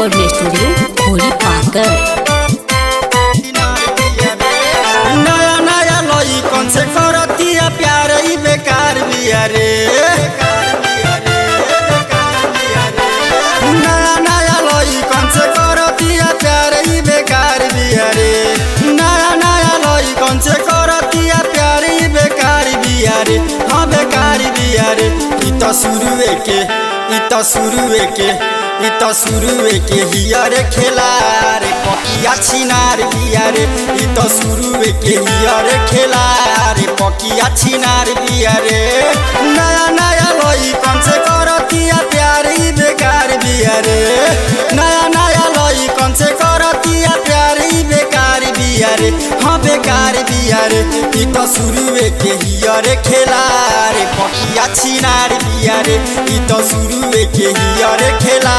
Recording studio Holi पाकर। नया नया लई कौन से करतिया प्यार ई बेकार बिया रे। नया नया लई कौन से करतिया प्यार ई बेकार बिया रे। नया नया लई कौन से करतिया प्यार ई बेकार बिया रे। हाँ बेकार बिया रे। ई तो शुरुए के हिया रे खेला रे पकिया छिनार बिया रे। ई तो शुरुए के हिया रे खेला रे पकिया छिनार बिया रे। नया नया लई कौन से करतिया प्यार ई बेकार बिया रे। नया नया लई कौन से करतिया प्यार ई बेकार बिया रे। हाँ बेकार बिया रे। ई तो शुरुए के हिया रे खेला रे पकिया छिनार बिया रे। ई तो शुरुए के हिया रे खेला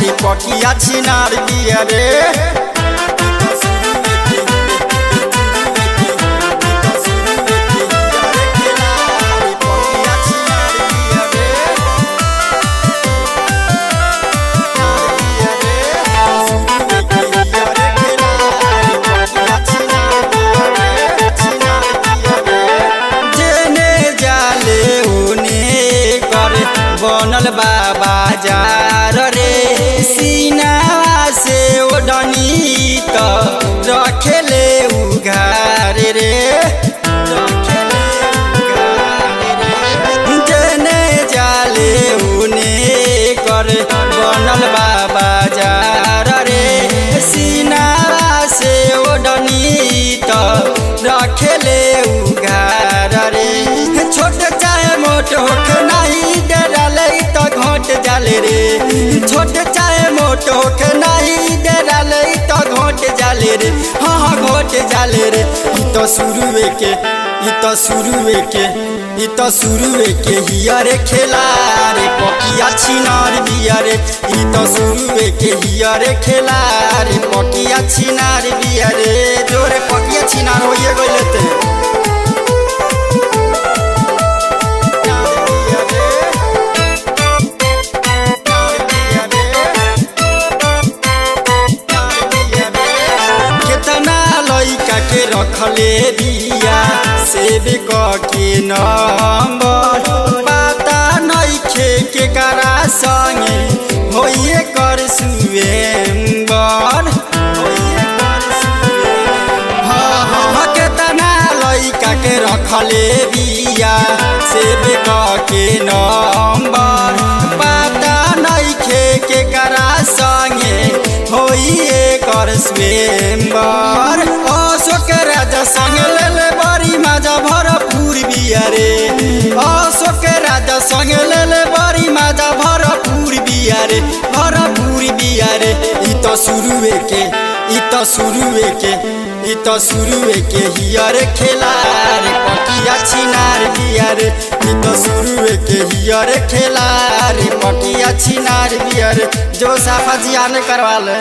रे पकिया छिनार बिया रे। बनल बाबा जार रे सीनावा से ओढ़नी तो रखेले उघार रे। जने जाले उने कर बनल बाबा जार रे सीनावा से ओढ़नी तो रखेले उघार रे। छोट चाहे मोट होख नहीं डराले तो घोट जाले रे। छोट चाहे मोट होख नहीं डराले तो घोट जाले रे। हाँ हाँ घोट जाले रे। ई तो शुरुए के हिया रे खेला रे पकिया छिनार बिया रे। ई तो शुरुए के हिया रे खेला रे पकिया छिनार बिया रे। जोरे पकिया छिनार होइए गइले ते। के रखले बिया सेब के नंबर पता नइखे के करा संगे होइए कर सुएंबर। हाँ केतना लइका के रखले बिया सेब के नंबर पता नइखे के करा संगे होइए कर सुएंबर। अशोक राजा संग लेले बड़ी मजा भरपूर बिया रे। अशोक राजा संग लेले बड़ी मजा भरपूर बिया रे। भरपूर बिया रे। ई तो शुरुए के हिया रे खेला रे पकिया छिनार बिया रे। ई तो शुरुए के हिया रे खेला रे पकिया छिनार बिया रे। जो साफा जियाने करवा ले।